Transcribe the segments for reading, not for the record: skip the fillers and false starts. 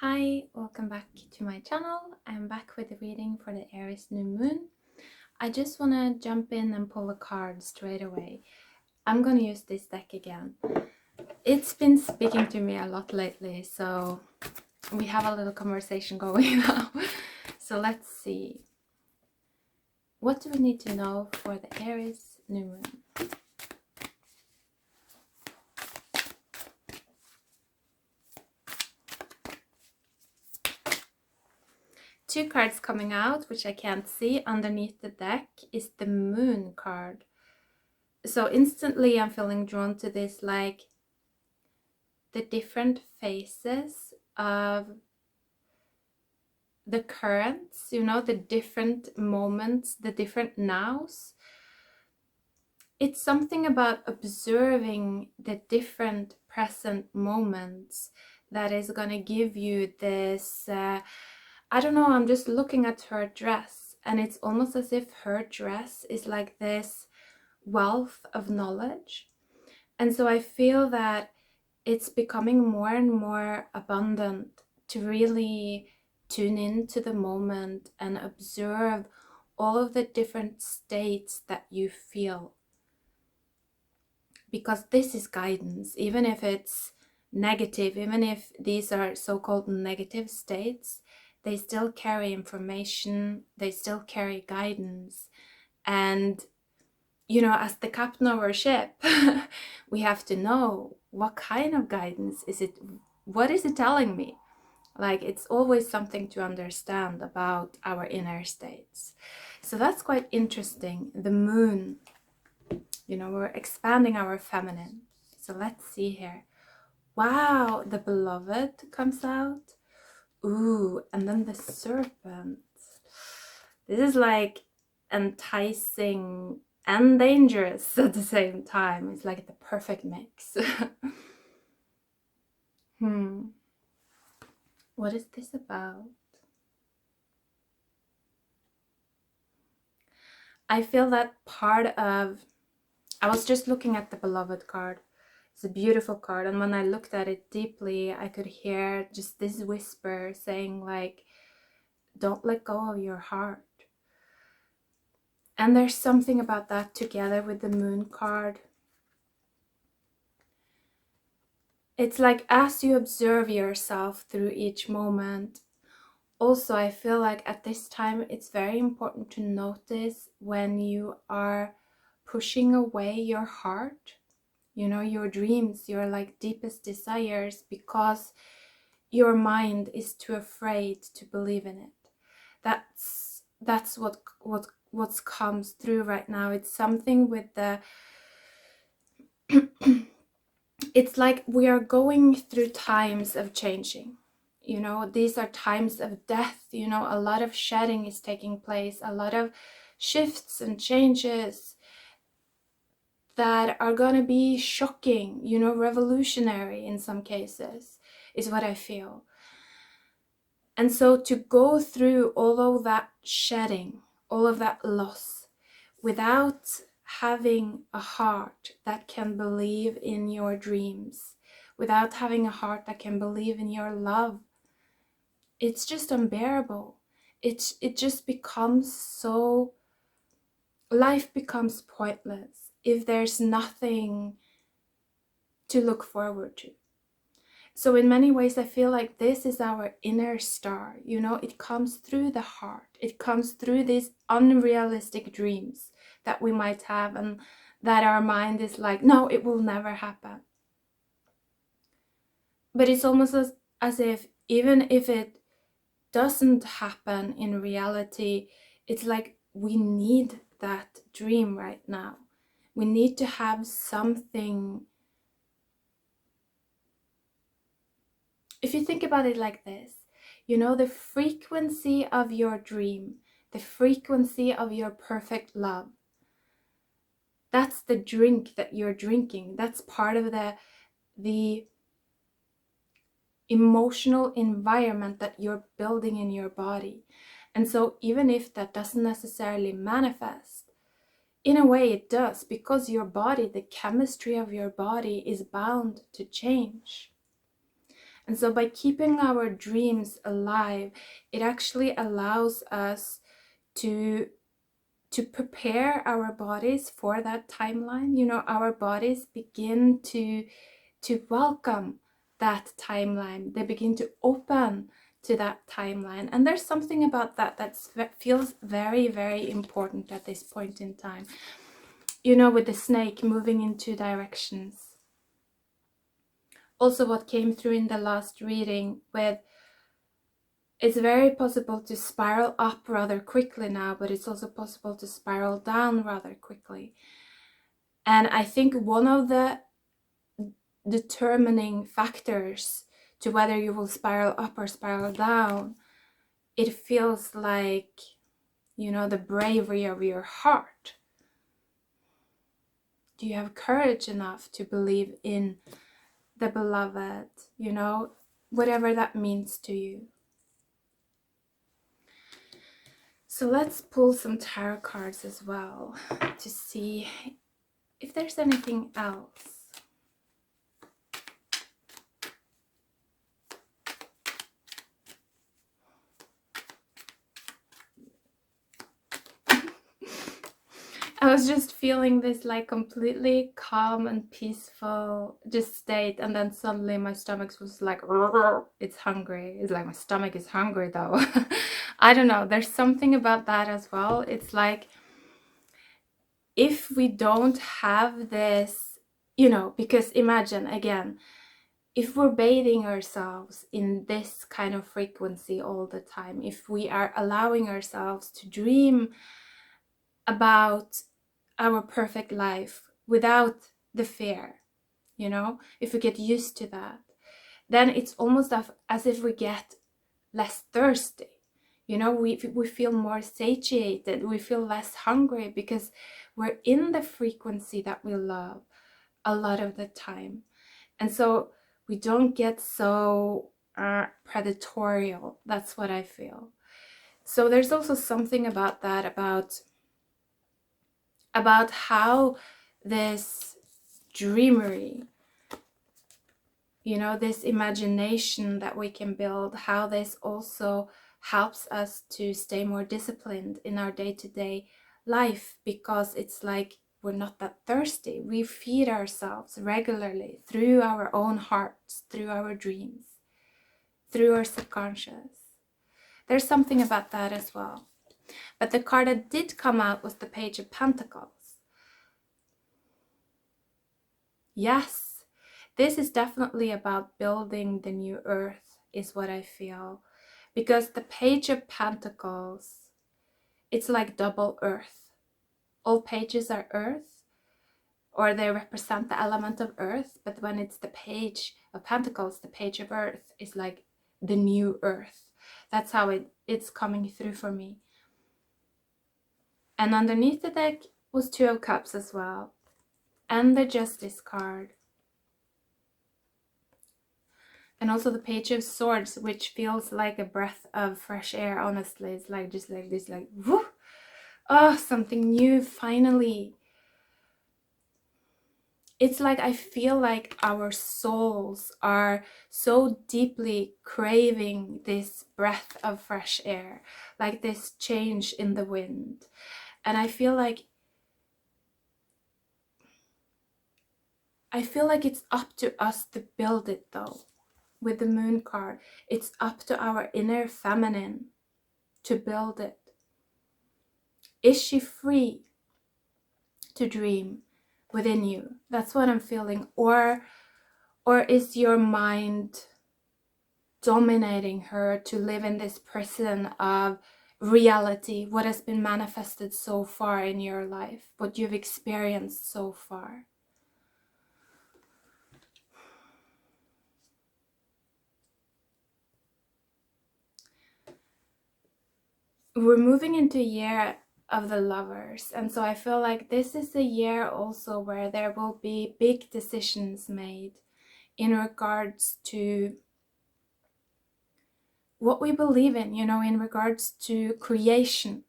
Hi, welcome back to my channel. I'm back with the reading for the Aries New Moon. I just want to jump in and pull a card straight away. I'm going to use this deck again. It's been speaking to me a lot lately, so we have a little conversation going now. So let's see. What do we need to know for the Aries New Moon? Two cards coming out, which I can't see underneath the deck, is the Moon card. So instantly I'm feeling drawn to this, like the different phases of the currents, the different moments, the different nows. It's something about observing the different present moments that is going to give you this, I don't know, I'm just looking at her dress, and it's almost as if her dress is like this wealth of knowledge. And so I feel that it's becoming more and more abundant to really tune into the moment and observe all of the different states that you feel. Because this is guidance, even if it's negative, even if these are so-called negative states, they still carry information, they still carry guidance. And as the captain of our ship, we have to know what kind of guidance is it, what is it telling me? Like, it's always something to understand about our inner states. So that's quite interesting. The moon, we're expanding our feminine. So let's see here. Wow, the beloved comes out. Ooh, and then the serpent. This is like enticing and dangerous at the same time. It's like the perfect mix. What is this about? I feel that I was just looking at the beloved card. It's a beautiful card, and when I looked at it deeply, I could hear just this whisper saying, like, don't let go of your heart. And there's something about that together with the moon card. It's like, as you observe yourself through each moment, also I feel like at this time it's very important to notice when you are pushing away your heart, your dreams, your like deepest desires, because your mind is too afraid to believe in it. That's what comes through right now. It's something with the it's like we are going through times of changing. These are times of death. A lot of shedding is taking place, a lot of shifts and changes that are going to be shocking, revolutionary in some cases, is what I feel. And so to go through all of that shedding, all of that loss, without having a heart that can believe in your dreams, without having a heart that can believe in your love, it's just unbearable. It just becomes so, life becomes pointless if there's nothing to look forward to. So in many ways, I feel like this is our inner star. It comes through the heart. It comes through these unrealistic dreams that we might have, and that our mind is like, no, it will never happen. But it's almost as if even if it doesn't happen in reality, it's like we need that dream right now. We need to have something. If you think about it like this, the frequency of your dream, the frequency of your perfect love, that's the drink that you're drinking. That's part of the emotional environment that you're building in your body. And so even if that doesn't necessarily manifest, in a way it does, because your body, the chemistry of your body is bound to change. And so by keeping our dreams alive, it actually allows us to prepare our bodies for that timeline. You know, our bodies begin to welcome that timeline. They begin to open to that timeline. And there's something about that that feels very, very important at this point in time. You know, with the snake moving in two directions. Also what came through in the last reading with, it's very possible to spiral up rather quickly now, but it's also possible to spiral down rather quickly. And I think one of the determining factors to whether you will spiral up or spiral down, it feels like, you know, the bravery of your heart. Do you have courage enough to believe in the beloved, you know, whatever that means to you? So let's pull some tarot cards as well to see if there's anything else. I was just feeling this like completely calm and peaceful just state, and then suddenly my stomach was like, it's hungry. It's like my stomach is hungry though. I don't know, there's something about that as well. It's like, if we don't have this, you know, because imagine again, if we're bathing ourselves in this kind of frequency all the time, if we are allowing ourselves to dream about our perfect life without the fear, you know, if we get used to that, then it's almost as if we get less thirsty. You know, we feel more satiated, we feel less hungry because we're in the frequency that we love a lot of the time. And so we don't get so predatorial. That's what I feel. So there's also something about that, about how this dreamery, you know, this imagination that we can build, how this also helps us to stay more disciplined in our day-to-day life, because it's like we're not that thirsty. We feed ourselves regularly through our own hearts, through our dreams, through our subconscious. There's something about that as well. But the card that did come out was the Page of Pentacles. Yes, this is definitely about building the new earth, is what I feel. Because the Page of Pentacles, it's like double earth. All pages are earth, or they represent the element of earth, but when it's the Page of Pentacles, the Page of Earth is like the new earth. That's how it's coming through for me. And underneath the deck was Two of Cups as well, and the Justice card. And also the Page of Swords, which feels like a breath of fresh air, honestly. It's like just like this, like, whoo! Oh, something new, finally. It's like I feel like our souls are so deeply craving this breath of fresh air, like this change in the wind. And I feel like it's up to us to build it though. With the Moon card, it's up to our inner feminine to build it. Is she free to dream within you? That's what I'm feeling. Or is your mind dominating her to live in this prison of reality, what has been manifested so far in your life, what you've experienced so far? We're moving into a year of the Lovers, and so I feel like this is a year also where there will be big decisions made in regards to what we believe in, you know, in regards to creation,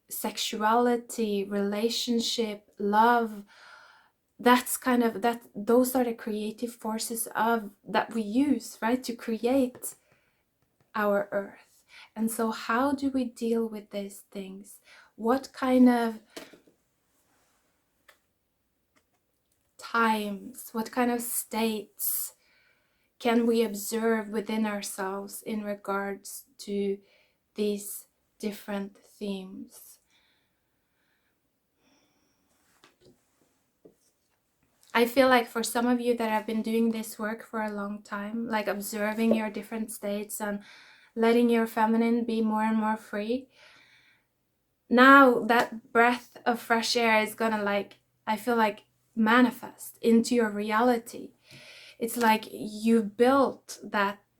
sexuality, relationship, love, that's kind of that, those are the creative forces of that we use, right, to create our earth. And so how do we deal with these things? What kind of times, what kind of states can we observe within ourselves in regards to these different themes? I feel like for some of you that have been doing this work for a long time, like observing your different states and letting your feminine be more and more free, now that breath of fresh air is gonna, like, I feel like, manifest into your reality. It's like you built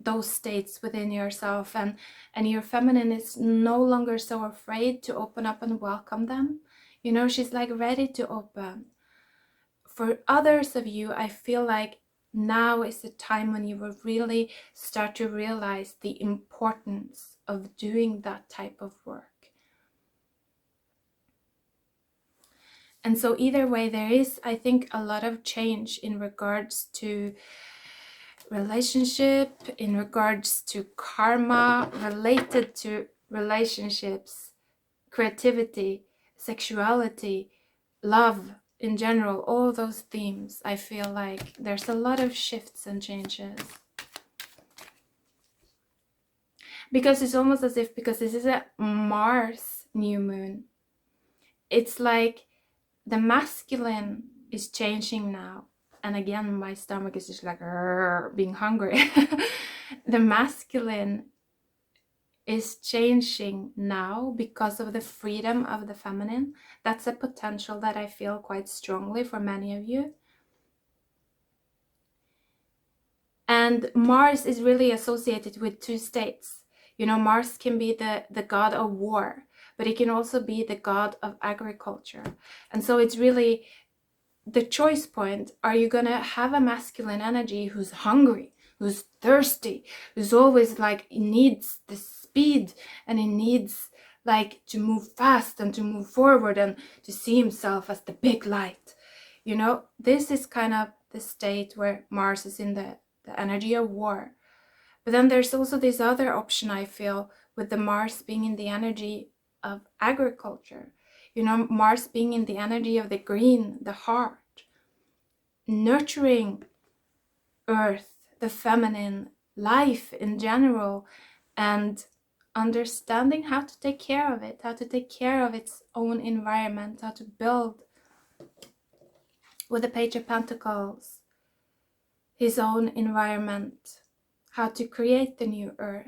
those states within yourself, and your feminine is no longer so afraid to open up and welcome them. You know, she's like ready to open. For others of you, I feel like now is the time when you will really start to realize the importance of doing that type of work. And so either way, there is, I think, a lot of change in regards to relationship, in regards to karma, related to relationships, creativity, sexuality, love in general, all those themes. I feel like there's a lot of shifts and changes. Because it's almost as if, because this is a Mars new moon, it's like the masculine is changing now. And again, my stomach is just like being hungry. The masculine is changing now because of the freedom of the feminine. That's a potential that I feel quite strongly for many of you. And Mars is really associated with two states. You know, Mars can be the god of war, but it can also be the god of agriculture. And so it's really the choice point. Are you gonna have a masculine energy who's hungry, who's thirsty, who's always like, he needs the speed, and he needs like to move fast and to move forward and to see himself as the big light? You know, this is kind of the state where Mars is in the energy of war. But then there's also this other option, I feel, with the Mars being in the energy of agriculture. You know, Mars being in the energy of the green, the heart, nurturing earth, the feminine, life in general, and understanding how to take care of it, how to take care of its own environment, how to build, with the Page of Pentacles, his own environment, how to create the new earth.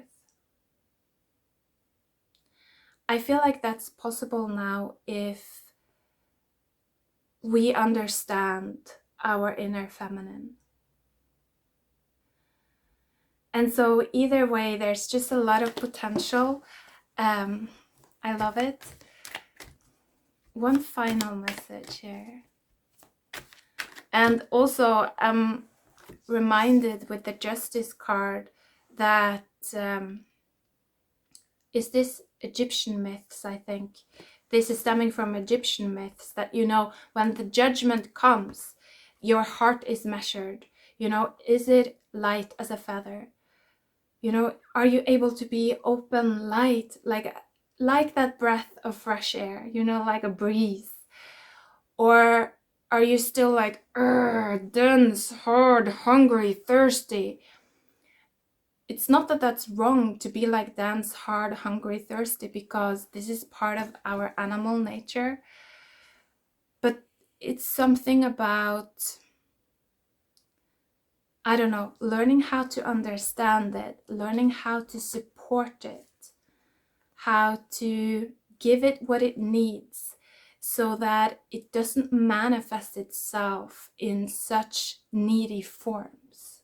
I feel like that's possible now if we understand our inner feminine. And so either way, there's just a lot of potential. I love it. One final message here. And also I'm reminded with the Justice card that is this Egyptian myths, I think. This is stemming from Egyptian myths that, you know, when the judgment comes, your heart is measured. You know, is it light as a feather? You know, are you able to be open, light, like that breath of fresh air, you know, like a breeze? Or are you still like, dense, hard, hungry, thirsty? It's not that that's wrong to be like dense, hard, hungry, thirsty, because this is part of our animal nature. But it's something about, I don't know, learning how to understand it, learning how to support it, how to give it what it needs so that it doesn't manifest itself in such needy forms.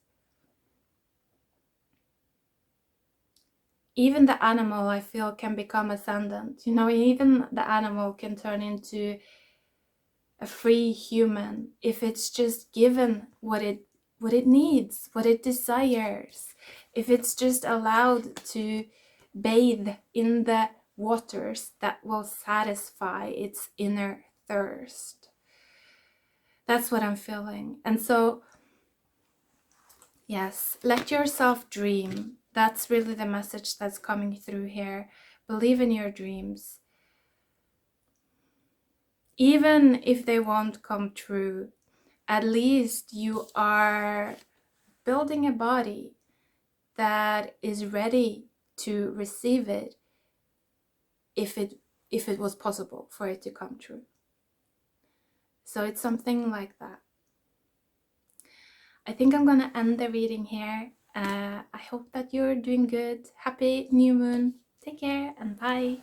Even the animal, I feel, can become ascendant. You know, even the animal can turn into a free human if it's just given what it needs, what it desires. If it's just allowed to bathe in the waters that will satisfy its inner thirst. That's what I'm feeling. And so, yes, let yourself dream. That's really the message that's coming through here. Believe in your dreams. Even if they won't come true, at least you are building a body that is ready to receive it if it was possible for it to come true. So it's something like that. I think I'm gonna end the reading here. I hope that you're doing good. Happy new moon. Take care and bye.